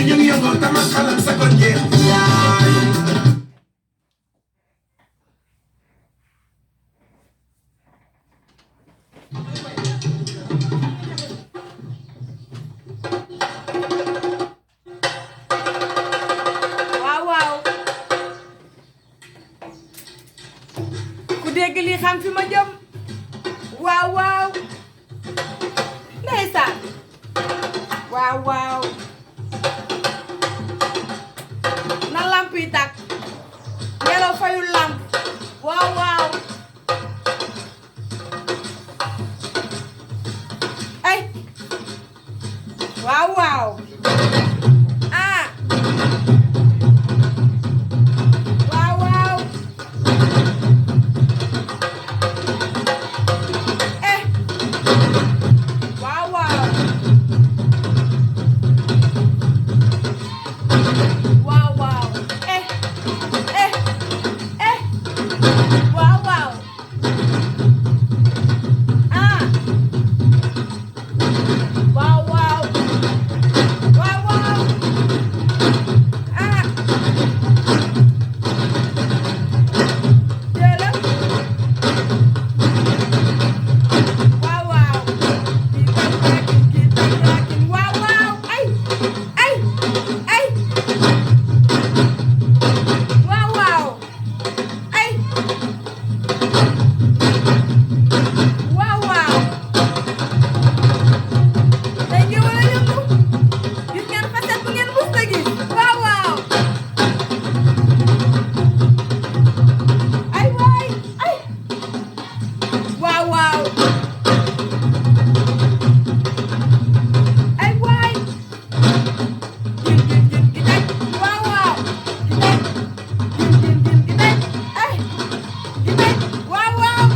ñu yëngoo tama xalam sa ko jeex yaay dégg li xam fi ma jëm waaw waaw ndeysaan waaw waaw na lamp yi tàkk ngelaw fayul lamp waaw waaw ay waaw waaw ah waaw waaw waaw waaw waaw waaw waaw waaw ah waaw waaw waaw waaw ah jëla waaw waaw waaw waaw ay ay ay waaw waaw ay waaw waaw tey ngeen war a yëngu gis ngeen facette bu ngeen mus a gis waaw waaw ay waay ay waaw waaw ay waay gin gi daj waaw waaw gi daj gin gi daj ay gi daj waaw waaw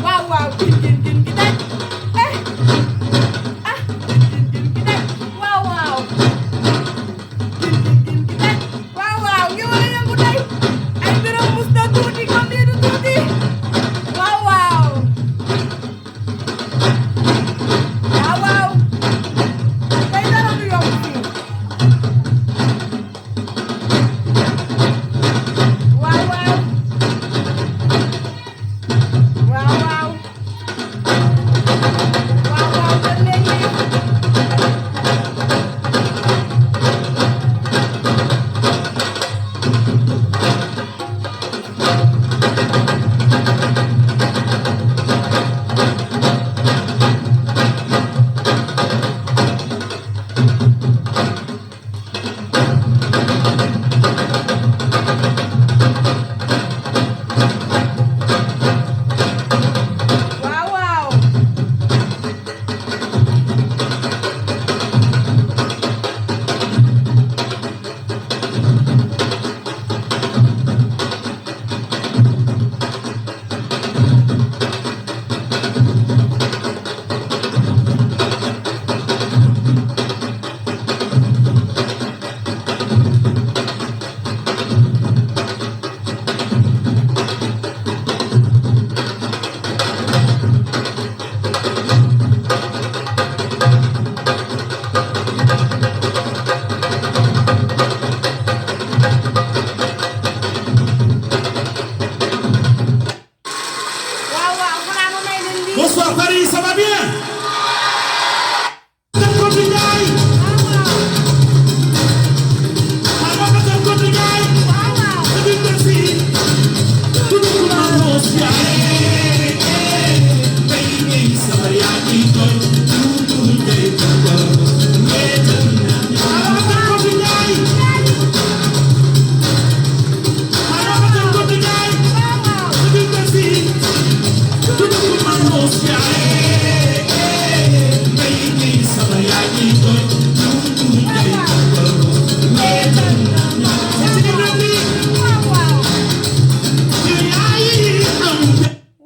waaw waaw gin gi daj eh ah gin gi daj waaw waaw gin gi daj waaw waaw ngi war a yëngu tey ay biram mus na tuuti comme lii du tuuti waaw waaw waaw waaw tey dara du yomb fii waaw waaw waaw waaw waaw waaw ba léegi waaw waaw waaw waaw xanaa ma may leen lii Bonsoir Paris, ça va bien? Côté Ndiaye, waaw Ababacar Côté Ndiaye, waaw Habib Merci, tout le monde mondial. Baby, sama yaa ngi koy tuutu ngay dugal. Ababacar Côté Ndiaye, Ababacar Côté Ndiaye, Habib Merci, tout le monde mondial. Baby, sama yaa ngi koy tuutu ngay dugal.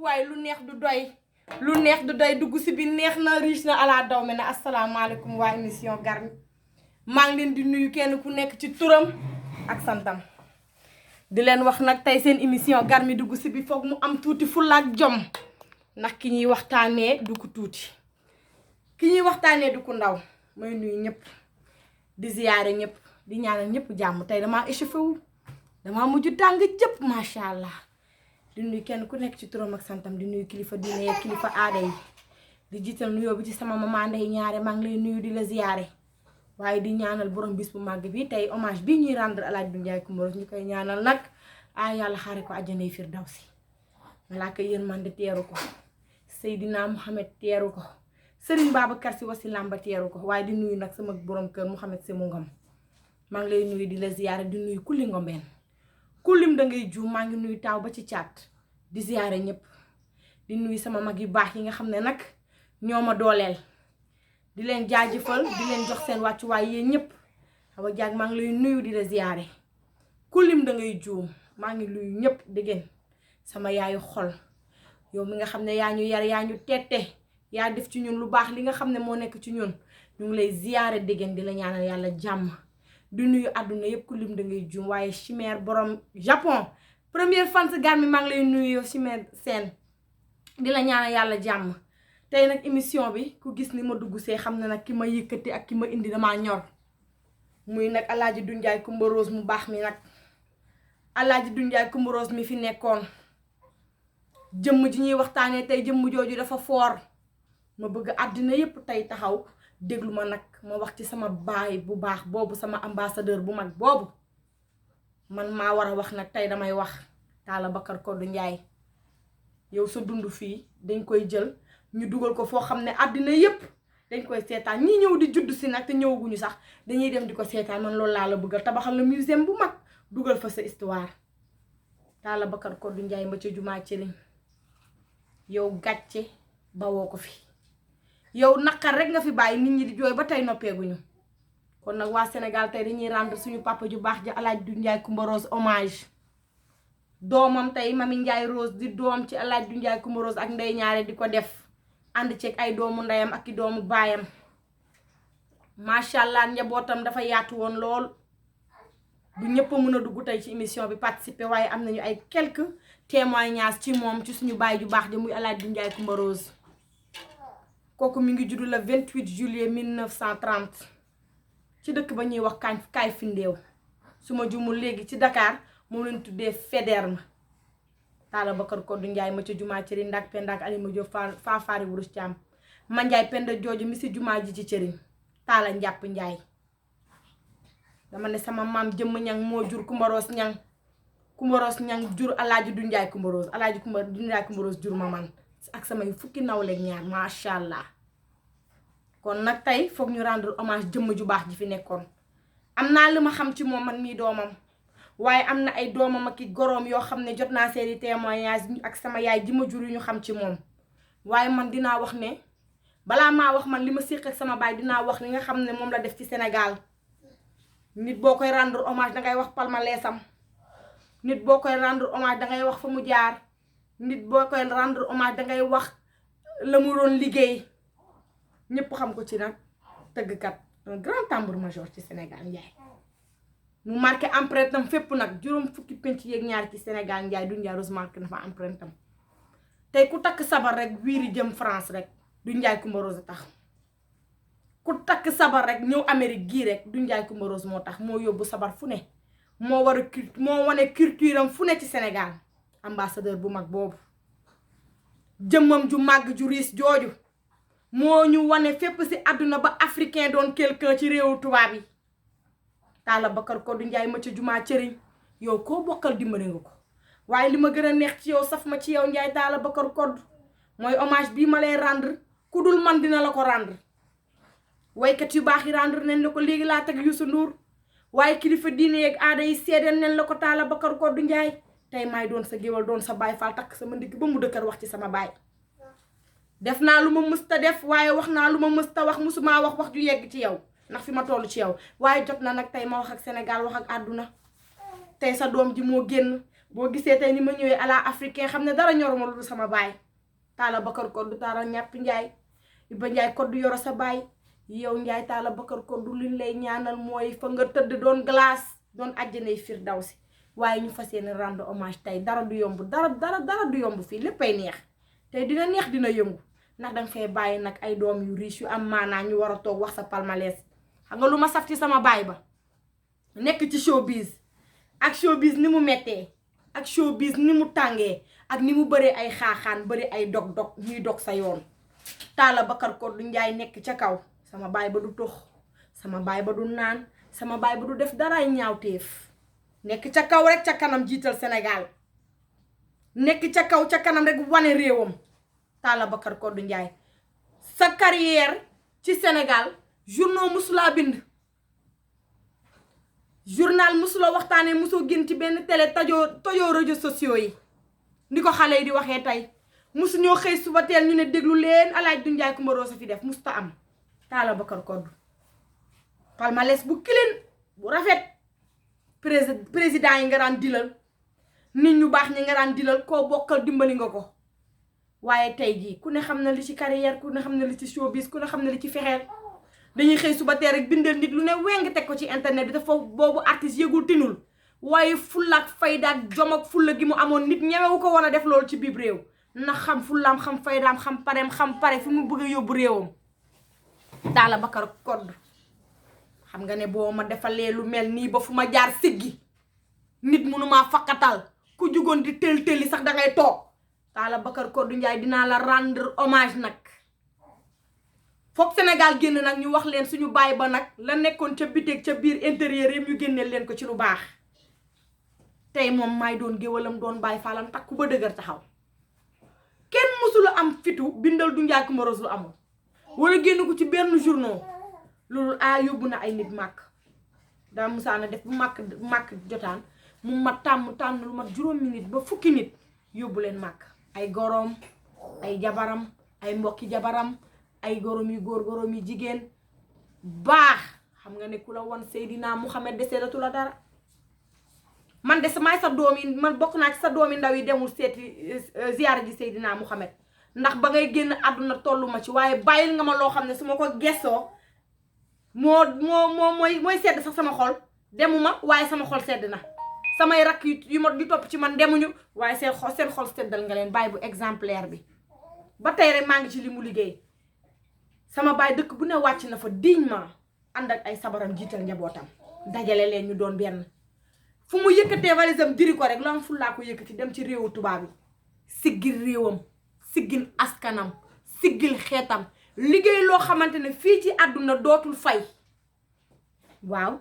waaye lu neex du doy lu neex du doy dugg si bi neex na riche na ala daw me ne asalaamaaleykum waa émission Garmi maa ngi leen di nuyu kenn ku nekk ci turam ak santam di leen wax nag tey seen émission Garmi dugg si bi foog mu am tuuti fulla ak jom ndax ki ñuy waxtaanee du ko tuuti ki ñuy waxtaanee du ku ndaw may nuyu ñëpp di ziyaare ñëpp di ñaanal ñëpp jàmm tey damaa échauffé wu damaa mujj tàng jëpp macha allah di nuyu kenn ku nekk ci turam ak santam di nuyu kilifa diine yeeg kilifa aada yi di jiital nuyoo bi ci sama maman Ndeye ñaare maa ngi lay nuyu di la ziyaare waaye di ñaanal borom bis bu màgg bi tey hommage bi ñuy rendre El Hadj Ndiaye Coumba Rose ñu koy ñaanal nag yàlla xaare ko àjjanay firdawsi malaaka yërmande teeru ko Seydina Mouhamed teeru ko Serigne Babacar Sy wasilaam ba teeru ko waaye di nuyu nag sama borom kër Mouhamed Sémou Ngom maa ngi lay nuyu di la ziyaare di nuyu kulli ngombeen kullim da ngay juum maa ngi nuyu taaw ba ci caat di ziyaare ñëpp di nuyu sama mag yu baax yi nga xam ne nag ñoo ma dooleel di leen jaajëfal di leen jox seen wàccuwaay yéen ñëpp Awa Diack maa ngi lay nuyu di la ziyaare kullim da ngay juum maa ngi nuyu ñëpp dégg sama yaayu xol yow mi nga xam ne yaa ñu yar yaa ñu tette yaa def ci ñun lu baax li nga xam ne moo nekk ci ñun ñu ngi lay ziyaare dégg di la ñaanal yàlla jàmm di nuyu àdduna yëpp kullim da ngay juum waaye Chimère borom Japon première fan si gar mi maa ngi lay nuyu yow Chimère Sène di la ñaanal yàlla jàmm tey nag émission bi ku gis ni ma dugg see xam ne nag ki ma yëkkati ak ki ma indi damaa ñor muy nag El Hadj Ndiaye Coumba Rose mu baax mi nag El Hadj Ndiaye Coumba Rose mi fi nekkoon jëmm ji ñuy waxtaanee tey jëmm jooju dafa foor ma bëgg àddina yépp tey taxaw déglu ma nag ma wax ci sama baay bu baax boobu sama ambassadeur bu mag boobu man maa war a wax nag tey damay wax Talla Bakar Kodou Ndiaye yow sa dund fii dañ koy jël ñu dugal ko foo xam ne àddina yépp dañ koy seetaan ñi ñëw di judd si nag te ñëwaguñu sax dañuy dem di ko seetaan man loolu laa la bëggal tabaxal la muséum bu mag dugal fa sa histoire Talla Bakar Kodou Ndiaye mba ca jumaa cëriñ yow gàcce bawoo ko fi yow naqar rek nga fi bàyyi nit ñi di jooy ba tey noppeeguñu kon nag waa Sénégal tey dañuy rendre suñu papa ju baax ja El Hadj Ndiaye Coumba Rose hommage doomam tey Mami Ndiaye Rose di doom ci El Hadj Ndiaye Coumba Rose ak Ndeye ñaare di ko def ànd ceeg ay doomu ndeyam ak i doomu baayam macha allah njabootam dafa yaatu woon lool du ñëpp a mën a dugg tey ci émission bi participer waaye am nañu ay quelques témoignages ci moom ci suñu baay ju baax ja muy El Hadj Ndiaye Coumba Rose kooku mi ngi juddu le 28 juillet 1930 ci dëkk ba ñuy wax kaay findeew su ma jumul léegi ci Dakar moom leen tuddee Faidherbe Talla Bakar Kodou Ndiaye ma ca jumaa cëriñ ndak penda ak Alima Diop faa faari wurus caam ma Ndiaye penda jooju mi si jumaa ji ci cëriñ Talla njàpp Ndiaye dama ne sama maam jëmm ñang moo jur Coumba Rose ñang Coumba Rose ñang jur El Hadj Ndiaye Coumba Rose El Hadj Ndiaye Coumba Rose jur ma man ak samay fukki nawleeg ñaar macha allah kon nag tey foog ñu rendre hommage jëmm ju baax ji fi nekkoon am naa li ma xam ci moom man mii doomam waaye am na ay doomam ak i goroom yoo xam ne jot naa seeni témoignage ak sama yaay ji ma jur yu ñu xam ci moom waaye man dinaa wax ne balaa maa wax man li ma séq ak sama baay dinaa wax li nga xam ne moom la def ci Sénégal nit boo koy rendre hommage dangay wax palmarèsam nit boo koy rendre hommage dangay wax fa mu jaar nit boo koy rendre hommage dangay wax la mu doon liggéey ñëpp xam ko ci nag tëggkat un grand tambour major ci Sénégal Ndiaye mu marqué empreinte am fépp nag juróom fukki penc yeeg ñaar ci Sénégal Ndiaye du Ndiaye Rose marqué na fa empreinte am tey ku takk sabar rek wiiri jëm France rek du Ndiaye Coumba Rose tax ku takk sabar rek ñëw Amérique gii rek du Ndiaye Coumba Rose moo tax moo yóbbu sabar fu ne moo war a moo wane culture am fu ne ci Sénégal ambassadeur bu mag boobu jëmmam ju màgg ju riis jooju moo ñu wane fépp ci àdduna ba africain doon quelqu'un ci réewu tubaab yi Talla Bakar Kodou Ndiaye ma ca jumaa cëriñ yow koo bokkal dimbali nga ko waaye li ma gën a neex ci yow saf ma ci yow Ndiaye Talla Bakar Kodou mooy hommage bii ma lay rendre ku dul man dina la ko rendre waykat yu baax yi rendre nañ la ko léegi laa teg Youssou Ndour waaye kilifa diine yeeg aada yi seedeel nañ la ko Talla Bakar Kodou Ndiaye tey maay doon sa géwal doon sa baay faal takk sama ndigg ba mu dëkkër wax ci sama baay def naa lu ma mësta def waaye wax naa lu ma mësta wax musumaa wax ju yegg ci yow ndax fi ma toll ci yow waaye jot na nag tey ma wax ak Sénégal wax ak àdduna tey sa doom ji moo génn boo gisee tey ni ma ñëwee à la africain xam ne dara ñoruma lu dul sama baay Talla Bakar Kodou Talla ñàpp Ndiaye Iba Ndiaye Kodou yoro sa baay yow Ndiaye Talla Bakar Kodou liñ lay ñaanal mooy fa nga tëdd doon glace doon àjjanay firdawsi waaye ñu fas yéene rendre hommage tey dara du yomb dara du yomb fii léppay neex tey dina neex dina yëngu ndax danga fee bàyyi nag ay doom yu riche yu am maanaa ñu war a toog wax sa palmarès. xam nga lu ma saf ci sama baay ba nekk ci showbiz ak showbiz ni mu mettee ak showbiz ni mu tàngee ak ni mu bëree ay xaaxaan bëri ay dog-dog ñuy dog sa yoon. Talla Bakar Kodou Ndiaye nekk ca kaw sama baay ba du tox sama baay ba du naan sama baay ba du def daraay ñaawteef nekk ca kaw rek ca kanam jiital Sénégal nekk ca kaw ca kanam rek wane réewam. Talla Bakar Kodou Ndiaye sa carrière ci Sénégal journaux musulaa bind journal musula waxtaanee musoo génn ci benn télé tojoo réseaux sociaux yi ni ko xale yi di waxee tey musu ñoo xëy suba teel ñu ne déglu leen alaaj du Njaay Kumba Rose fi def musta am. Talla Bakar Kodou palmarès bu kilin bu rafet président yi nga daan dilal nit ñu baax ñi nga daan dilal koo bokkal dimbali nga ko. waaye tey jii ku ne xam na li ci carrière ku ne xam na li ci showbiz ku ne xam na li ci fexeel dañuy xëy suba teel rek bindal nit lu ne weng teg ko ci internet bi te foofu boobu artiste yëgul tinul waaye fulla ak fayda ak jom ak fulla gi mu amoon nit ñemewu ko war a def loolu ci biir réew ndax xam fullaam xam faydaam xam pareem xam pare fi mu bëgg a yóbbu réewam. Talla Bakar Kodou xam nga ne boo ma defalee lu mel nii ba fu ma jaar siggi nit mënumaa fakkatal ku jugoon di tël-tëli sax dangay toog. Talla Bakar Kodou Ndiaye dinaa la rendre hommage nag foog Sénégal génn nag ñu wax leen suñu baay ba nag la nekkoon ca bitéeg ca biir intérieur yëpp ñu génneel leen ko ci lu baax. tey moom maay doon géwalam doon baay faalam takku ba dëgër taxaw kenn mësula am fitu bindal du Njaay Kumba Rose lu amul wala génn ko ci benn journaux loolu yóbbu na ay nit màkk daa musaana def bu màkk jotaan mu ma tànn lu mat 5 minutes ba fukki nit yóbbu leen màkk. ay gorom ay jabaram ay mbokki jabaram ay gorom yu góor gorom yu jigéen baax xam nga ne ku la won Seydina Mouhamed deseedatu la dara man de samay sa doom yi man bokk naa ci sa doom yi ndaw yi demul seeti ziyaara ji Seydina Mouhamed ndax ba ngay génn àdduna tollu ma ci waaye bàyyil nga ma loo xam ne su ma ko gessoo mooy sedd sax sama xol demuma waaye sama xol sedd na. samay rakk yu ma di topp ci man demuñu waaye seen xol seddal nga leen baay bu exemplaire bi ba tey rek maa ngi ci li mu liggéey sama baay dëkk bu ne wàcc na fa dignement ànd ak ay sabaram jiital njabootam dajale leen ñu doon benn fu mu yëkkatee valisam diri ko rek lu am fullaa ko yëkkati dem ci réewu tubaab yi siggil réewam siggil askanam siggil xeetam liggéey loo xamante ne fii ci àdduna dootul fay. waaw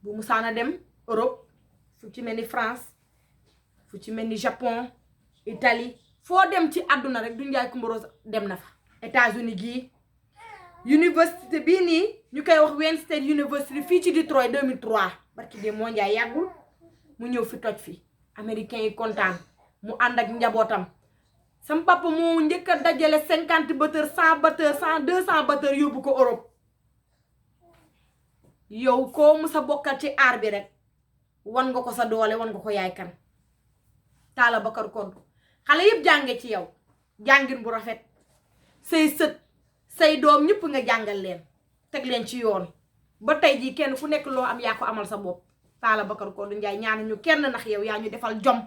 bu musaana dem Europe fu ci mel ni France fu ci mel ni Japon Italie foo dem ci àdduna rek du Njaay Kumba Rose dem na fa. États-Unis gii université bii nii ñu koy wax Wayne State University fii ci Detroit 2003 barki de moo njaay yàggul mu ñëw fi toj fi américains yi kontaan mu ànd ak njabootam. sam papa moo njëkk a dajale 50 batteurs 100 batteurs 200 batteurs yóbbu ko Europe. yow koo mu sa bokkal ci aar bi rek wan nga ko sa doole wan nga ko yaay kan. Talla Bakar Kodou xale yëpp jànge ci yow jàngin bu rafet say sët say doom ñëpp nga jàngal leen teg leen ci yoon ba tey jii kenn ku nekk loo am yaa ko amal sa bopp. Talla Bakar Kodou Ndiaye ñaanuñu kenn ndax yow yaa ñu defal jom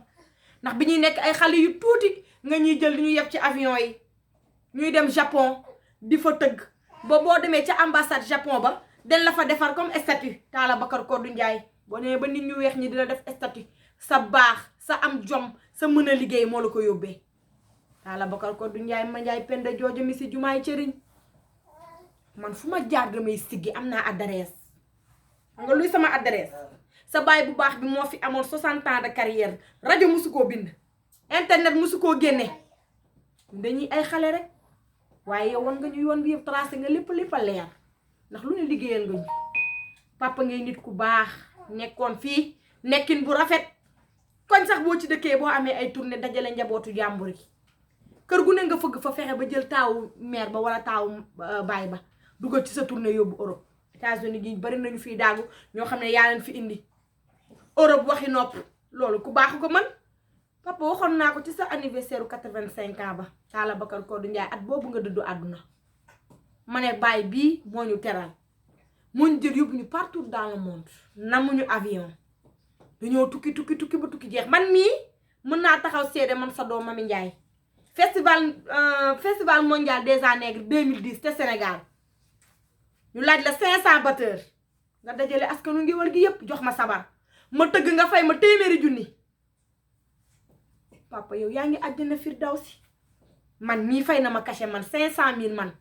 ndax bi ñuy nekk ay xale yu tuuti nga ñuy jël di ñu yeb ci avion yi ñuy dem Japon di fa tëgg ba boo demee ca ambassade Japon ba dañ la fa defar comme statut. Talla Bakar Kodou Ndiaye boo demee ba nit ñu weex ñi dina def statut sa baax sa am jom sa mën a liggéey moo la ko yóbbee. Talla Bakar Kodou Ndiaye ma Ndiaye penda joojo mi si jumaay cëriñ man fu ma jaar damay siggi am naa adresse. nga luy sama adresse sa baay bu baax bi moo fi amoon 60 ans de carrière rajo musu koo bind internet musu koo génne dañuy ay xale rek waaye yow wan nga ñu yoon bi yëpp tracé nga lépp a leer ndax lu ne liggéeyal nga ñu papa ngay nit ku baax nekkoon fii nekkin bu rafet koñ sax boo ci dëkkee boo amee ay tournée dajale njabootu jàmbur yi kër gu ne nga fëgg fa fexe ba jël taawu mère ba wala taawu baay ba dugal ci sa tournée yóbbu Europe. États-Unis gi bari nañu fii daagu ñoo xam ne yaa leen fi indi Europe waxi nopp loolu ku baax ko man papa waxoon naa ko ci sa anniversaire u 85 ans ba. Talla Bakar Kodou Ndiaye at boobu nga dëddu àdduna ma ne baay bii moo ñu teral moo ñu jël yóbbu ñu partout dans le monde namuñu avion dañoo tukki ba tukki jeex man mii mën naa taxaw seede man sa doom Mami Ndiaye festival mondial des arts nègres 2010 te Sénégal ñu laaj la 500 batteurs nga dajale askanu Ngéwél gi yépp jox ma sabar ma tëgg nga fay ma téeméeri junni papa yow yaa ngi àjjana firdawsi man mii fay na ma cachet man 500 000 man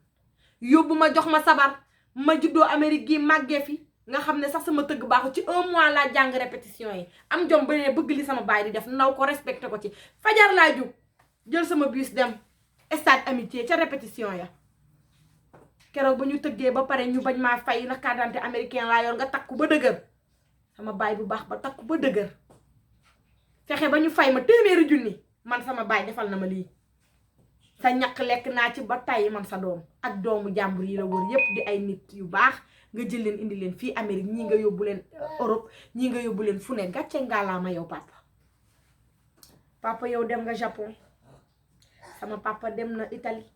yóbbu ma jox ma sabar ma juddoo Amérique gi màggee fi nga xam ne sax sama tëgg baaxu ci 1 mois laa jàng répétition yi am jom ba ne bëgg li sama baay di def naw ko respecté ko ci fajar laa jóg jël sama bus dem stade amitié ca répétition ya keroog ba ñu tëggee ba pare ñu bañ maa fay na carte d'identité américain laa yor nga takku ba dëgër sama baay bu baax ba takku ba dëgër fexe ba ñu fay ma téeméeri junni man sama baay defal na ma lii sa ñaq lekk naa ci ba tey man sa doom ak doomu jàmbur yi la wër yépp di ay nit yu baax nga jël leen indi leen fii Amérique ñii nga yóbbu leen Europe ñii nga yóbbu leen fu ne gàcce ngaalaama yow papa yow dem nga Japon sama papa dem na Italie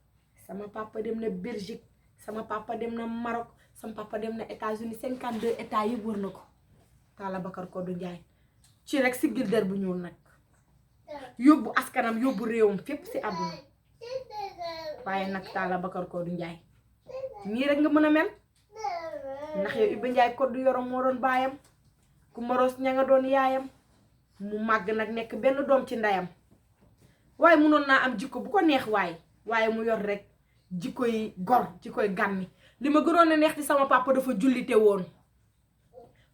sama papa dem na Belgique sama papa dem na Maroc sama papa dem na États-Unis 52 états yi wër na ko Talla Bakar Kodou Ndiaye ci rek si gilder bu ñuul nag yóbbu askanam yóbbu réewam fépp si àdduna waaye nag Talla Bakar Kodou Ndiaye nii rek nga mën a mel ndax yow Iba Ndiaye Kodou Yoro moo doon baayam ku Maros ña nga doon yaayam mu màgg nag nekk benn doom ci ndeyam waaye munoon naa am jikko bu ko neex waaye mu yor rek jikkoy gor jikkoy gàmmi li ma gënoon a neex ci sama papa dafa jullite woon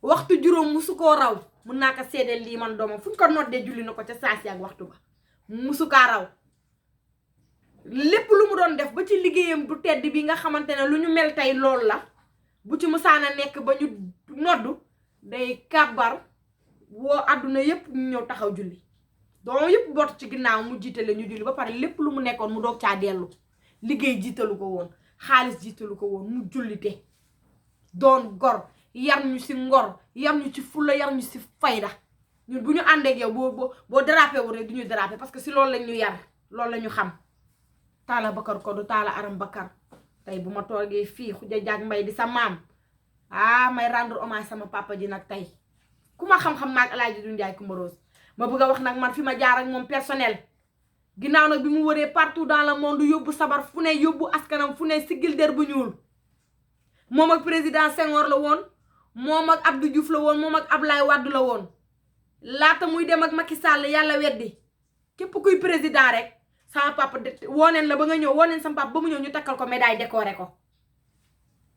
waxtu juróom musu koo raw mun naa ko seedeel lii man doomam fu ñu ko noddee julli na ko ca saasi ak waxtu ba musu kaa raw lépp lu mu doon def ba ci liggéeyam bu tedd bi nga xamante ne lu ñu mel tey loolu la bu ci musaana nekk ba ñu noddu day kàbbar woo àdduna yépp ñu ñëw taxaw julli doom yépp bootu ci ginnaaw mu jiitale ñu julli ba pare lépp lu mu nekkoon mu doog caa dellu liggéey jiitalu ko woon xaalis jiitalu ko woon mu jullite doon gor yar ñu si ngor yar ñu ci fulla yar ñu si fayda ñun bu ñu àndeek yow boo dérapé wu rek du ñu dérapé parce que si loolu lañ ñu yar loolu la ñu xam Talla Bakar Kodou Talla Aram Bakar tey bu ma toogee fii Khoudia Diack Mbaye di sa maam may rendre hommage sama papa ji nag tey ku ma xam-xam maag El Hadji Doudou Ndiaye Coumba Rose ma bëgg a wax nag man fi ma jaar ak moom personnel ginnaaw nag bi mu wëree partout dans le monde yóbbu sabar fu ne yóbbu askanam fu ne siggil der bu ñuul moom ak président Senghor la woon moom ak Abdou Diouf la woon moom ak Ablaye Wade la woon laata muy dem ak Macky Sall yàlla weddi képp kuy président rek sama papa wooneen la ba nga ñëw wooneen sama papa ba mu ñëw ñu takkal ko médaille décoré ko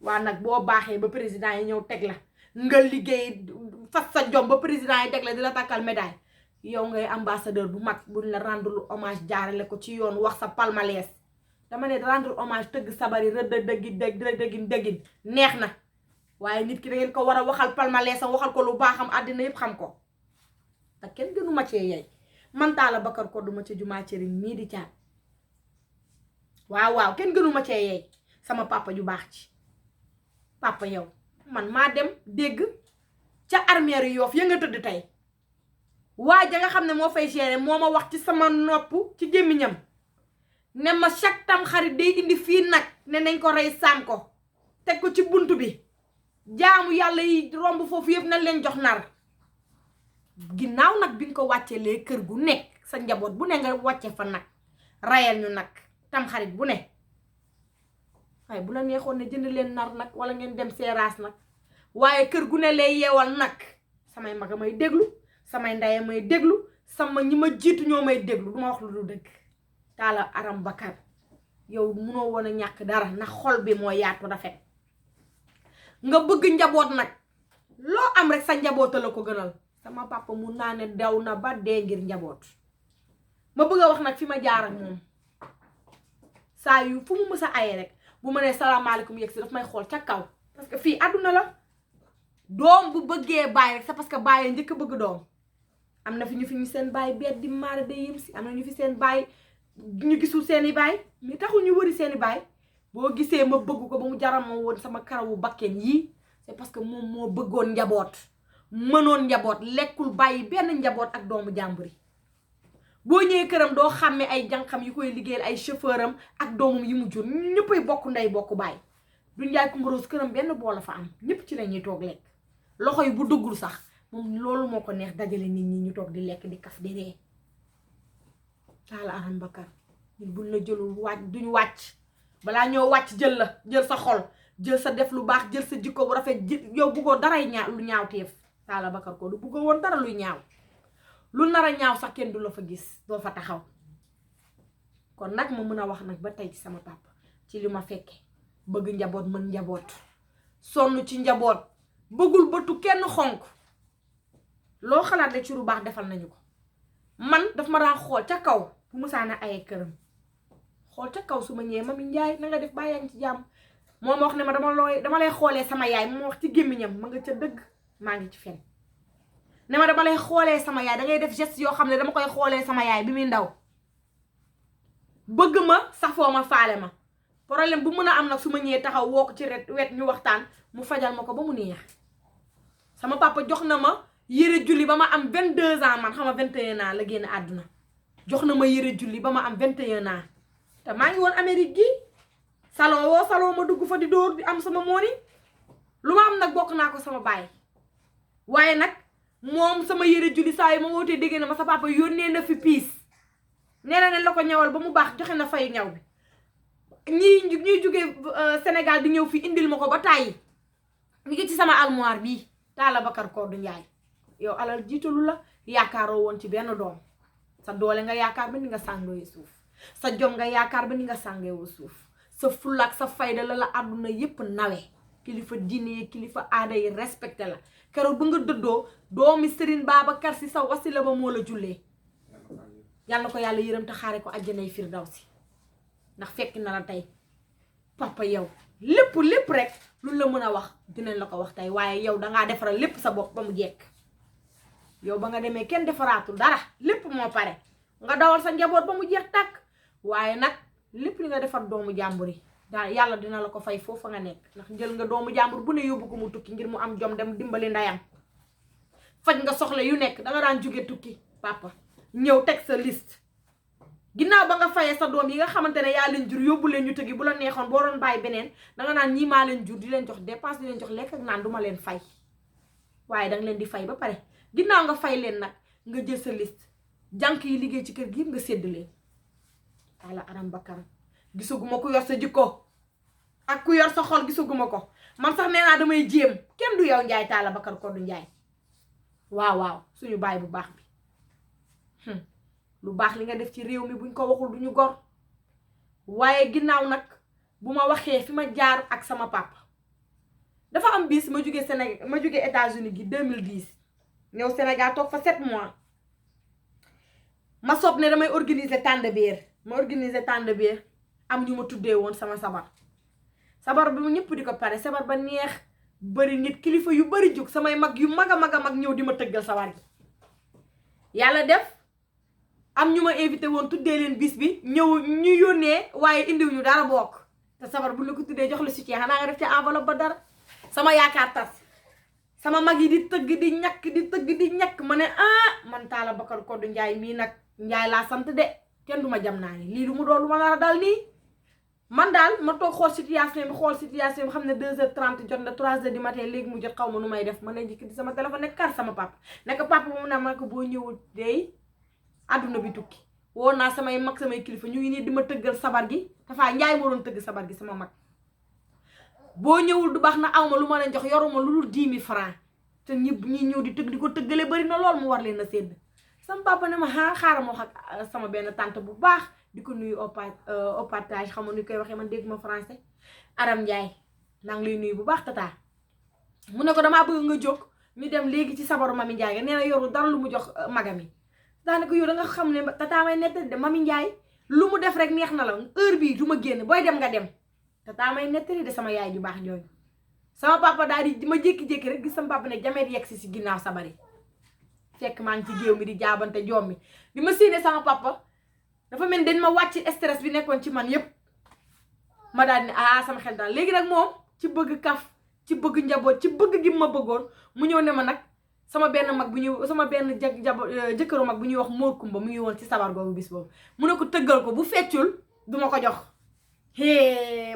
waa nag boo baaxee ba président yi ñëw teg la nga liggéey fas sa jom ba président yi teg la di la takkal médaille yow ngay ambassadeur bu mag buñ la rendre hommage jaarale ko ci yoon wax sa palmarès dama ne rendre hommage tëgg sabari rëdd dëggin neex na waaye nit ki da ngeen ko war a waxal palmarès am waxal ko lu baaxam àddina yëpp xam ko te kenn gënu ma cee yey man Talla Bakar Kodou ma ci jumaa cëriñ nii di caat waaw kenn gënu ma cee yey sama papa ju baax ci papa yow man maa dem dégg ca armeeru Yoff ya nga tëdd tey waa ja nga xam ne moo fay gérer moo ma wax ci sama nopp ci gémmiñam ne ma chaque tam xarit day indi fii nag ne nañ ko rey saam ko teg ko ci bunt bi jaamu yàlla yi romb foofu yëpp nañ leen jox nar ginnaaw nag bi nga ko wàccee lee kër gu nekk sa njaboot bu ne nga wàcce fa nag rayal ñu nag tam xarit bu ne waaye bu la neexoon ne jënd leen nar nag wala ngeen dem seeraas nag waaye kër gu ne lay yeewal nag samay mag a may déglu samay ndey may déglu sama ñi ma jiitu ñoo may déglu du ma wax lu dul dëgg Talla Aram Bakar yow munoo woon a ñàkk dara ndax xol bi moo yaatu rafet nga bëgg njaboot nag loo am rek sa njaboota la ko gënal sama papa mun naa ne daw na ba dee ngir njaboot ma bëgg a wax nag fi ma jaar ak moom saa yu fu mu mës a aye rek bu ma nee salaamaaleykum yegg si daf may xool ca kaw parce que fii àdduna la doom bu bëggee baay rek c'est parce que baay njëkk a bëgg doom am na fi ñu seen baay beet di maara day yëm si am na ñu fi seen baay ñu gisul seeni baay mi taxul ñu wëri seeni baay boo gisee ma bëgg ko ba mu jaram ma woon sama karawu bakken yii c'est parce que moom moo bëggoon njaboot mënoon njaboot lekkul bàyyi benn njaboot ak doomu jàmbur yi boo ñëwee këram doo xàmme ay jànqam yi koy liggéeyal ay chauffeur am ak doomam yi mu jur ñëppay bokk ndey bokk baay du Ndiaye Coumba Rose këram benn bool la fa am ñëpp ci la ñuy toog lekk loxo yi bu duggul sax moom loolu moo ko neex dajale nit ñi ñu toog di lekk di kaf di ree Talla Aram Bakar ñun buñ la jëlul wàcc duñu wàcc balaa ñoo wàcc jël sa xol jël sa def lu baax jël sa jikko bu rafet yow bëggoo daray lu ñaaw teef Talla Bakar Kodou bëggoo woon dara luy ñaaw lu nar a ñaaw sax kenn du la fa gis doo fa taxaw kon nag ma mën a wax nag ba tey ci sama papa ci li ma fekke bëgg njaboot mën njaboot sonn ci njaboot bëggul bëtu kenn xonk loo xalaat rek ci lu baax defal nañu ko man daf ma daan xool ca kaw bu musaana aye këram xool ca kaw su ma ñëwee Mami Njaay na nga def bàyyi yaa ngi ci jàmm moo ma wax ne ma dama lay xoolee sama yaay moo wax ci gémmiñam ma nga ca dëgg maa ngi ci fen ne ma dama lay xoolee sama yaay da ngay def geste yoo xam ne dama koy xoolee sama yaay bi muy ndaw bëgg ma safoo ma faale ma problème bu mën a am nag su ma ñëwee taxaw woo ko ci wet ñu waxtaan mu fajal ma ko ba mu neex sama papa jox na ma yére julli ba ma am 22 ans man xam nga 21 ans la génn àdduna jox na ma yére julli ba ma am 21 ans te maa ngi woon Amérique gi salon ma dugg fa di dóor di am sama mooni lu ma am nag bokk naa ko sama baay waaye nag moom sama yére julli saa yi ma wootee dégg na ma sa papa yónnee na fi piis nee na ne la ko ñawal ba mu baax joxe na fay ñaw bi ñuy jógee Sénégal di ñëw fi indil ma ko ba tàyyi mi ngi ci sama armoire bii Talla Bakar Kodou Ndiaye yow alal jiitalu la yaakaaroo woon ci benn doom sa doole nga yaakaar ba ni nga sàngoo suuf sa jom nga yaakaar ba ni nga sàngoo suuf sa fulaak sa fayda la àdduna yépp nawe kilifa diine yi kilifa aada yi respecté la keroog ba nga dëddoo doomi Serigne Babacar Sy sa wasila ba moo la jullee yàlla na ko yàlla yërëm te xaare ko àjjanay firdawsi ndax fekk na la tey papa yow lépp rek lu la mën a wax dinañ la ko wax tey waaye yow dangaa defaral lépp sa bopp ba mu jekk yow ba nga demee kenn defaraatul dara lépp moo pare nga dawal sa njaboot ba mu jeex tàkk waaye nag lépp li nga defar doomu jàmbur yi daal yàlla dina la ko fay foofu nga nekk ndax jël nga doomu jàmbur bu ne yóbbu ko mu tukki ngir mu am jom dem dimbali ndayam faj nga soxla yu nekk danga daan jóge tukki papa ñëw teg sa liste ginnaaw ba nga fayee sa doom yi nga xamante ne yaa leen jur yóbbu leen ñu tëggi bu la neexoon boo doon bàyyi beneen danga naan ñii maa leen jur di leen jox dépense di leen jox lekk ak naan duma leen fay waaye danga leen di fay ba pare ginnaaw nga fay leen nag nga jël sa liste jànk yi liggéey ci kër gi yëpp nga sédd leen Talla Aram Bakar gisaguma ku yor sa jikko ak ku yor sa xol gisaguma ko man sax nee naa damay jéem kenn du yow Njaay Talla Bakar Kodou Njaay waaw suñu baay bu baax bi lu baax li nga def ci réew mi buñ ko waxul duñu gor waaye ginnaaw nag bu ma waxee fi ma jaar ak sama papa dafa am bis ma jógee Sénégal ma jógee États-Unis gi 2010 ñëw Sénégal toog fa 7 mois ma sob ne damay organiser Tandabéer ma organiser Tandabéer am ñu ma tuddee woon sama sabar bi mu ñëpp di ko pare sabar ba neex bari nit kilifa yu bari jóg samay mag yu mag a mag ñëw di ma tëggal sabar gi yàlla def am ñu ma invité woon tuddee leen bis bi ñëw ñu yónnee waaye indiw ñu dara bokk te sabar bu la ko tuddee jox la soutien xanaa nga def ci enveloppe ba dara sama yaakaar tas sama mag yi di tëgg di ñàkk ma ne man Talla Bakar Kodou Ndiaye mii nag Ndiaye laa sant de kenn du ma jam naa ni lii lu mu doon lu ma nar a dal nii man daal ma toog xool situation bi xam ne 2h30 jot na 3h du matin léegi mu jot xaw ma nu may def ma ne njëkk di sama téléphone nekk kar sama papa nekk papa moom naa ma ko boo ñëwul dey àdduna bi tukki woo naa samay mag samay kilifa ñu ngi nii di ma tëggal sabar gi dafaa Njaay moo doon tëgg sabar gi sama mag boo ñëwul du baax na awma lu ma leen jox yoruma lu dul 10 000 francs te ñi ñëw di tëgg di ko tëggale bari na lool mu war leen a sédd sama papa ne ma xaaral ma wax ak sama benn tante bu baax di ko nuyu au partage xam nga ni koy waxee man dégg ma français Aram Njaay maa ngi lay nuyu bu baax tata mu ne ko damaa bëgg nga jóg ñu dem léegi ci sabaru Mami Njaay nee na yoru dara lu mu jox magam yi daanaka yow da nga xam ne tata may nettali de Mami Njaay lu mu def rek neex na la heure bii du ma génn booy dem nga dem tata may nettali de sama yaay ju baax jooju sama papa daal di ma jékki-jékki rek gis sama papa ne jameet yegg si ginnaaw sabari fekk maa ngi ci géew mi di jaabante joom mi di ma séenee sama papa dafa mel dañ ma wàcc stress bi nekkoon ci man yépp ma daal di ne sama xel daal léegi nag moom ci bëgg kaf ci bëgg njaboot ci bëgg gi ma bëggoon mu ñëw ne ma nag sama benn mag bu ñuy sama benn jëkkëru mag bu ñuy wax Mor Kumba mu ngi woon ci sabar googu bis boobu mu ne ko tëggal ko bu feccul duma ko jox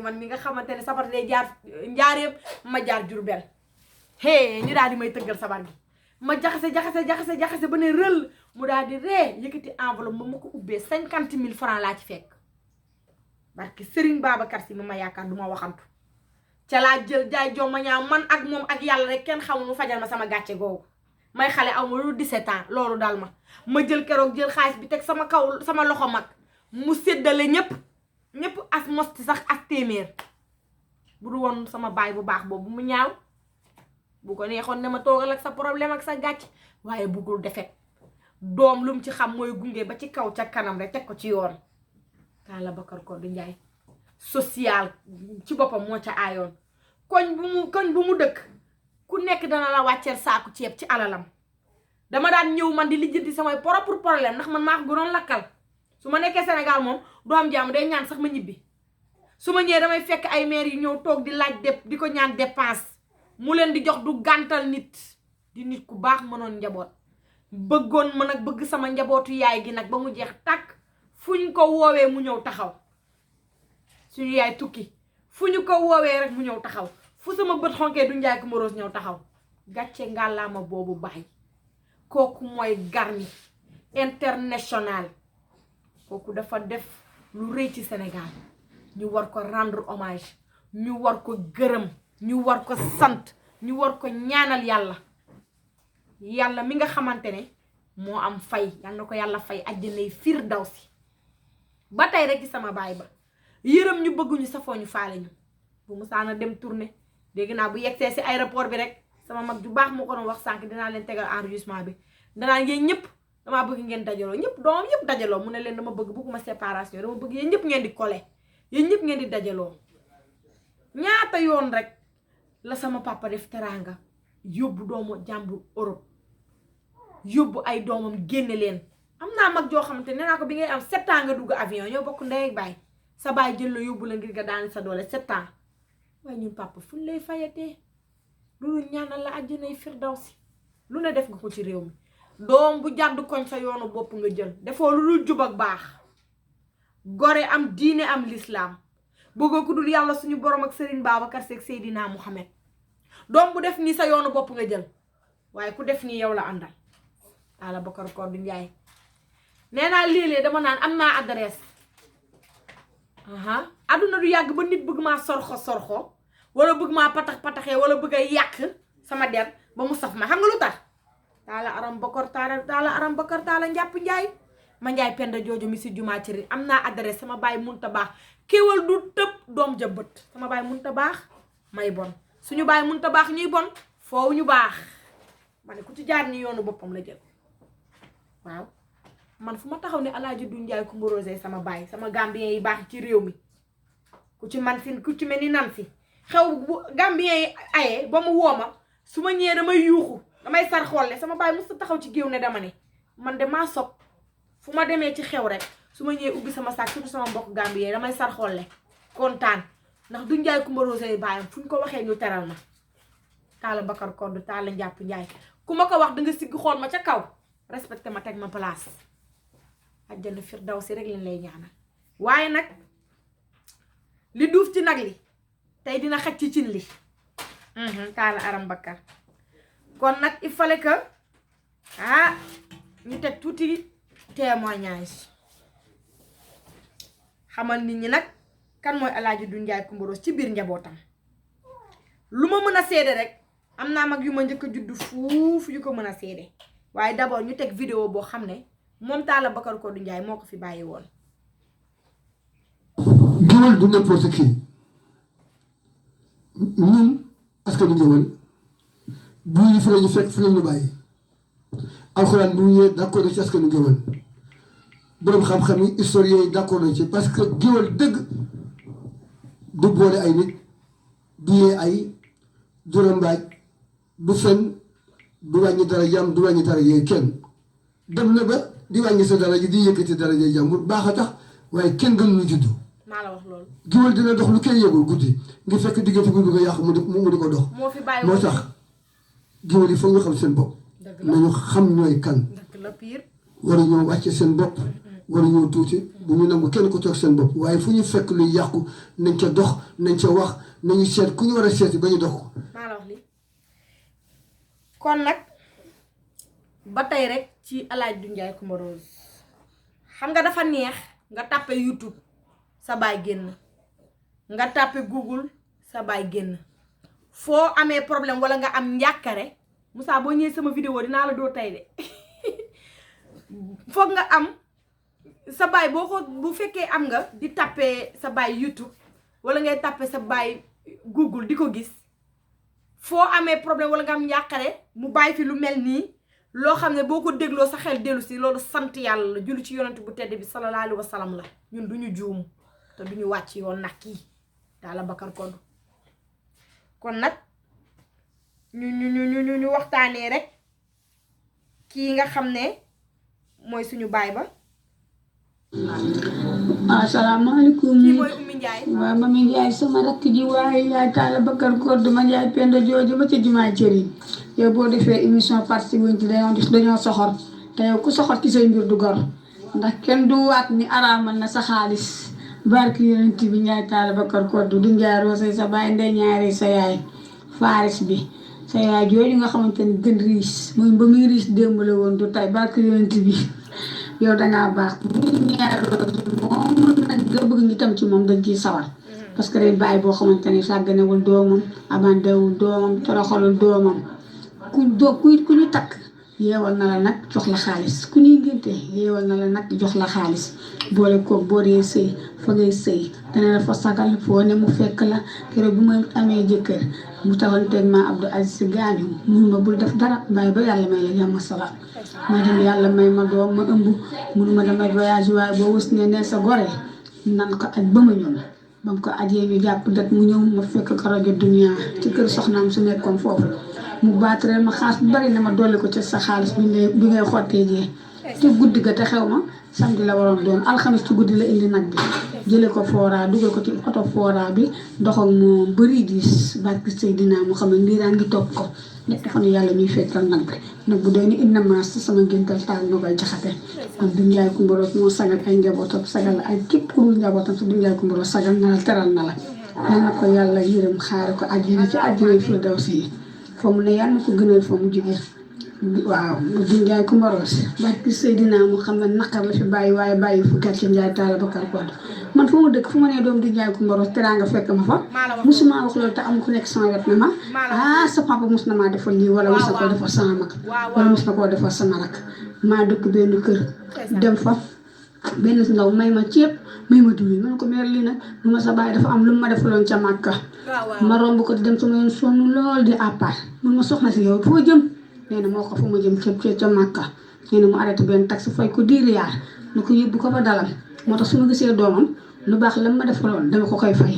man mi nga xamante ne sabar day jaar njaareem ma jaar Jurbel ñu daal di may tëggal sabar gi ma jaxase ba ne rël mu daal di ree yëkkati enveloppe ma ko ubbee 50 000 francs laa ci fekk barki Serigne Babacar Si ma yaakaar du ma waxantu ca laa jël jaay jomma ñaaw man ak moom ak yàlla rek kenn xamul mu fajal ma sama gàcce googu may xale aw ma lu 17 ans loolu daal ma jël keroog jël xaalis bi teg sama kaw sama loxo mag mu séddale ñëpp as mosti sax as téeméer bu du woon sama baay bu baax boobu mu ñaaw bu ko neexoon ne ma toogal ak sa problème ak sa gàcce waaye buggul defet doom lu mu ci xam mooy gunge ba ci kaw ca kanam rek teg ko ci yoon Talla Bakar Kodou Ndiaye social ci boppam moo ca aayoon koñ bu mu dëkk ku nekk dana la wàcceel saaku ceeb ci alalam dama daan ñëw man di lijjanti samay propre problème ndax man maa ko gënoon lakkal su ma nekkee Sénégal moom doo am jàmm day ñaan sax ma ñibbi su ma ñëwee damay fekk ay maire yu ñëw toog di laaj di ko ñaan dépense mu leen di jox du gàntal nit di nit ku baax mënoon njaboot bëggoon ma nag bëgg sama njabootu yaay gi nag ba mu jeex tàkk fu ñu ko woowee mu ñëw taxaw suñu yaay tukki fu ñu ko woowee rek mu ñëw taxaw fu sama bët xonkee du Ndiaye Coumba Rose ñëw taxaw gàcce ngàllaama boobu baay kooku mooy Garmi international kooku dafa def lu rëy ci Sénégal ñu war ko rendre hommage ñu war ko gërëm ñu war ko sant ñu war ko ñaanal yàlla mi nga xamante ne moo am fay yal na ko yàlla fay àjjanay firdawsi ba tey rek ci sama baay ba yërëm ñu bëgguñu safoo ñu faale ñu bu musaana dem tournée dégg naa bu yegsee si aéroport bi rek sama mag ju baax moo ko doon wax sànq dinaa leen tegal enregistrement bi danaa yéen ñëpp damaa bëgg ngeen dajaloo ñëpp doomam yëpp dajaloo mu ne leen dama bëgguma séparation dama bëgg yéen ñëpp ngeen di collé yéen ñëpp ngeen di dajaloo ñaata yoon rek la sama papa def teraanga yóbbu doomu jàmbur Europe yóbbu ay doomam génne leen am naa mag joo xamante ne naa ko bi ngay am 7 ans nga dugg avion ñoo bokk ndey ak baay sa baay jël la yóbbu la ngir nga daani sa doole 7 ans waaye ñun papa fu ñu lay fayatee loolu ñaanal la àjjanay firdawsi lu ne def nga ko ci réew mi doom bu jàdd koñ sa yoonu bopp nga jël defoo lu dul jub ak baax gore am diine am lislaam bëggoo ku dul yàlla suñu borom ak Serigne Babacar Seck Seydina Mouhamed doom bu def nii sa yoonu bopp nga jël waaye ku def nii yow la àndal Talla Bakar Kodou Ndiaye nee naa léeg-léeg dama naan am naa adresse adduna du yàgg ba nit bëgg maa sorxo wala bëgg maa pataxee wala bëgg a yàq sama der ba mu saf ma xam nga lu tax Talla Aram Bakar Talla njàpp Njaay ma Njaay penda jooju mi si jumaa ci am naa adresse sama baay munta baax kéwal du tëb doom jëbët sama baay munta baax may bon suñu baay munta baax ñuy bon foofu ñu baax ma ne ku ci jaar ni yoonu boppam la jël waaw man fu ma taxaw ne Alaaji du Ndiaye Coumba Rose sama baay sama gambien yi baax ci réew mi ku ci man si ku ci mel ni nan si xew bu gambien yi ayee ba mu wooma su ma ñëwee damay yuuxu damay sar xolle sama baay musta taxaw ci géew ne dama ne man de maa sob fu ma demee ci xew rek su ma ñëwee ubbi sama sac surtout sama mbokk gambien yi damay sar xolle kontaan ndax du Ndiaye Coumba Rose baayam fu ñu ko waxee ñu teral ma Talla Bakar Kodou Talla njàpp Njaay ku ma ko wax da nga sigg xool ma ca kaw respecté ma teg ma place àjjana firdawsi rek leen lay ñaanal waaye nag li duuf ci nag li tey dina xaj ci cin li Talla Aram Bakar kon nag il fallait que ñu teg tuuti témoignage xamal nit ñi nag kan mooy Alaaji du Ndiaye Coumba Rose ci biir njabootam lu ma mën a seede rek am naa mag yu ma njëkk a juddu fuuf yu ko mën a seede waaye d'abord ñu teg vidéo boo xam ne moom Talla Bakar Kodou Ndiaye moo ko fi bàyyi woon. géwël du n'importe qui ñun askanu géwël bu ñu fi la ñu fekk fi la ñu bàyyi alxuraan bu ñu ñëwee d'accord ci askanu géwël borom xam-xam yi historiens yi d'accord nañ ci parce que géwël dëgg du boole ay nit du yee ay du rambaaj du fen du wàññi dara jàmm du wàññi dara yee kenn dem na ba di wàññi sa dara ji di yëkkati dara jee jàmbur baax a tax waaye kenn gën lu juddu. maa la wax loolu. géwël dina dox lu kenn yëgul guddi nga fekk diggante bu bëgg a yàqu mu di ko dox. moo fi bàyyi moo tax géwël yi foog ñu xam seen bopp. nañu xam ñooy kan. dëgg la pire. waruñoo wàcce seen bopp. waruñoo tuuti bu ñu nangu kenn ko toog seen bopp waaye fu ñu fekk luy yàqu nañ ca dox nañ ca wax nañu seet ku ñu war a seeti ba ñu dox ko. maa la wax lii kon nag ba tey rek ci Alaaji du Ndiaye Coumba Rose xam nga dafa neex nga tàppe YouTube sa baay génn nga tàppe Google sa baay génn foo amee problème wala nga am njàkkare Moussa boo ñëwee sama vidéo dinaa la doo tey de foog nga am sa baay boo ko bu fekkee am nga di tàppe sa baay YouTube wala ngay tàppe sa baay Google di ko gis foo amee problème wala nga am njàkkare mu bàyyi fi lu mel nii loo xam ne boo ko dégloo sa xel dellu si loolu sant yàlla la julli ci yonent bu tedd bi sallallahu alayhi wa sallam la ñun duñu juum te duñu wàcc yoon nag kii Talla Bakar Kodou kon nag ñu waxtaanee rek kii nga xam ne mooy suñu baay ba. asalaamaaleykum. kii mooy Oumy Ndiaye. waaw Mami Ndiaye sama rakk ji waaye yaay Talla Bakar Kodou ma Ndiaye Penda jooju ba ca jumaa cëriñ yow boo defee émission parti wuñ ci dañoo soxor te yow ku soxor ci say mbir du gor ndax kenn du waat ni araamal na sa xaalis barki yonent bi Ndiaye Talla Bakar Kodou du Ndiaye Rosé sa baay ndey ñaari sa yaay Faris bi sa yaay jooju nga xamante ni gën riis muy ba muy riis démb la woon du tay barki yonent bi yow dangaa baax muy Ndiaye Rosé moom nag nga bëgg ñu tam ci moom dañ ciy sawar parce que day bàyyi boo xamante ni sàgganewul doomam abandewul doomam toroxalul doomam ku ñu takk yeewal na la nag jox la xaalis ku ñuy ngénte yeewal na la nag jox la xaalis boole koog boo dee sëy fa ngay sëy dana la fa sagal foo ne mu fekk la keroog bu ma amee jëkkër mu taxanteeg ma Abdou Aziz Si gaañu mun ma bul def dara bàyyi ba yàlla may la jàmm salaam ma dem yàlla may ma doom ma ëmb munuma damay voyage waaye boo wës ne sa gore nan ko aj ba ma ñëw ba mu ko ajee ñu jàpp dat mu ñëw ma fekk ko rajo Dunia ci kër soxnaam su nekkoon foofu mu baatareel ma xaalis bu bari na ma dolli ko ci sa xaalis bi ngay xottee jee ci guddi ga te xew ma samedi la waroon doon alxamis ci guddi la indi nag bi jële ko fooraa dugal ko ci oto fooraa bi dox ak moom bëri diis barki Seydina mu xam ne ndiiraan ngi topp ko ñetti fan yàlla ñuy fekkal nag bi nag bu doy ni indi maas sama ngéntal taal ma koy jaxate kon du Ndiaye Coumba Rose moo sagal ay njabootam sagal ay képp ku dul njabootam si du Ndiaye Coumba Rose sagal na la teral na la yal na ko yàlla yërëm xaare ko àjjana ci àjjana firdawsi fa mu ne yàlla na ko gënal fa mu jógee waaw du Ndiaye Coumba Rose barki Seydina mu xam ne naqar la fi bàyyi waaye bàyyi fu gàcce Ndiaye Talla Bakar Kodou man fu ma dëkk fu ma nee doom du Ndiaye Coumba Rose teraanga fekk ma fa musuma wax loolu te am ku nekk sama wet na ma sa papa mus na maa defal lii wala mus na koo defal sama mag wala mus na koo defal sama rak maa dëkk benn kër dem fa benn ndaw may ma ceeb may ma diwlin man ko meer lii nag lu ma sa bàyyi dafa am lu ma defaloon ca Màkka ma romb ko di dem sama yoon sonn lool di àppaat mun ma soxna si yow foo jëm nee na moo ko fu ma jëm ca Màkka nee na mu arrêté benn taxi fay ko 10 riyaar na ko yóbbu ko ba dalam moo tax su ma gisee doomam lu baax la ma defaloon dama ko koy fay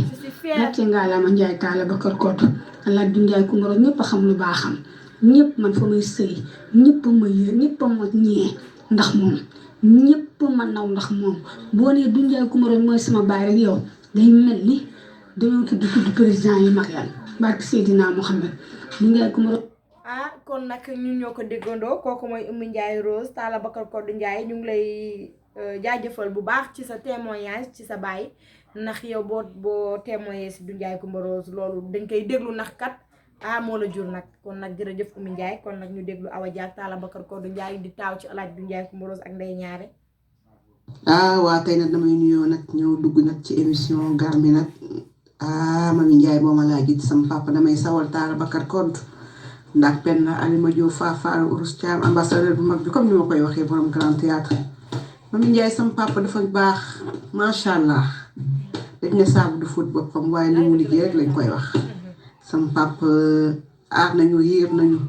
gàcce ngaa la ma Ndiaye Talla Bakar Kodou Allah du Ndiaye Coumba Rose ñëpp a xam lu baaxam ñëpp man fa may sëy ñëpp ma yër ñëpp ma ñee ndax moom ñëpp ma naw ndax moom boo nee du Ndiaye Coumba Rose mooy sama baay rek yow day mel ni dañoo tudd président yi mag yan barke Seydina Mohamed du Ndiaye Coumba Rose kon nag ñun ñoo ko déggandoo kooku mooy Oumy Ndiaye Rose Talla Bakar Kodou Ndiaye ñu ngi lay jaajëfal bu baax ci sa témoignage ci sa baay ndax yow boo témoigné si du Ndiaye Coumba Rose loolu dañ koy déglu ndax kat moo la jur nag kon nag jërëjëf Oumy Ndiaye kon nag ñu déglu Awa Dia Talla Bakar Kodou Ndiaye di taaw ci alaaj du Ndiaye Coumba Rose ak Ndeye Ñaare waa tey nag damay nuyoo nag ñëw dugg nag ci émission Garmi nag Mami Ndiaye moo ma laa gis sama papa damay sawal Talla Bakar Kodou ndax benn Alima Diop Fafal Ourus Thiam ambassadeur bu mag bi comme ni ma koy waxee borom grand théâtre Mami Ndiaye sama papa dafa baax macha allah dañ ne saabu du fóot boppam waaye li mu liggéey rek lañ koy wax sama papa aar nañu yéer nañu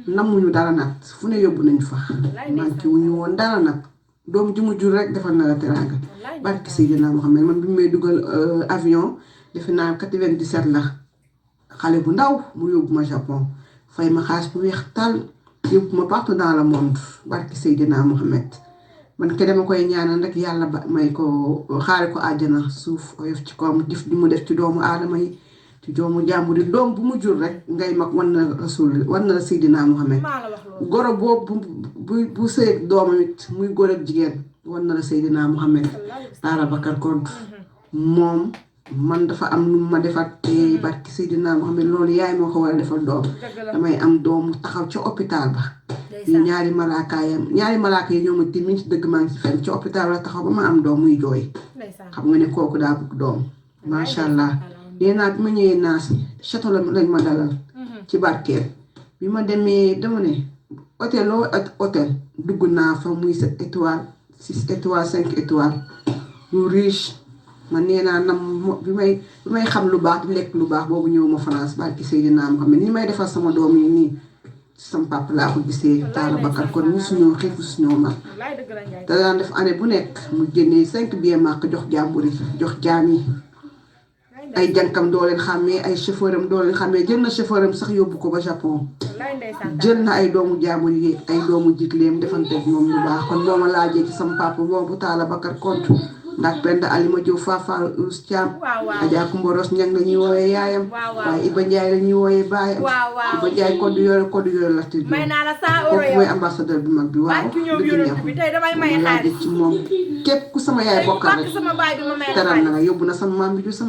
namuñu dara nag fu ne yóbbu nañu fa manqué wuñu woon dara nag doom ji mu jur rek defal na la teraanga barki Seydina Mohamed man bi may dugal avion defe naa 97 la xale bu ndaw mu yóbbu ma Japon fay ma xaalis bu weex tàll yóbbu ma partout dans le monde barki Seydina Mohamed man ke dama koy ñaanal rek yàlla ba may ko xaare ko àjjana suuf oyof ci kawam def di mu def ci doomu aadama yi ci doomu jàmbur yi doom bu mu jur rek ngay mag wan na rasul wan na Seydina Mohamed goro boobu bu sëy doomam it muy góor ak jigéen wan na la Seydina Mohamed Talla Bakar Kodou moom man dafa am lu ma defar te barki Seydina Muhammad loolu yaay moo ko war a defal doom dëgg la damay am doom taxaw ca hôpital ba ñu ñaari malaaka yi ñoo ma tiim ci dëgg maa ngi ci fenn ci hôpital la taxaw ba ma am doom muy jooy ndeysaan xam nga ne kooku daa bëgg doom macha allah nee naa bi ma ñëwee naas château lañ ma dalal ci barkeel bi ma demee dama ne hôtel dugg naa fa muy 7 étoiles 6 étoiles 5 étoiles lu riche man nee naa nam bi may xam lu baax di lekk lu baax boobu ñëw ma France barki Seydina Muhammad ni may defal sama doom yi nii sama papa laa ko gisee Talla Bakar kon musuñoo xiif musuñoo mar te daan def année bu nekk mu génnee 5 billets màkk jox jàmbur yi jox jaam yi ay jànkam doo leen xàmmee ay chauffeur am doo leen xàmmee jël na chauffeur am sax yóbbu ko ba Japon jël na ay doomu jàmbur yi ay doomu jigleem defanteeg moom lu baax kon boo ma laajee ci sama papa boobu Talla Bakar Konte ndax Penda Alima Diop Fafal Ous Thiam Adja Kumboros Ñang la ñuy wooyee yaayam waaye Iba Ndiaye la ñuy wooyee baayam Iba Ndiaye code yore la tudd kooku mooy ambassadeur bu mag bi waaw dëgg neexul ma laajee ci moom képp ku sama yaay bokkal rek teral na la yóbbu na sama maam bi ju sama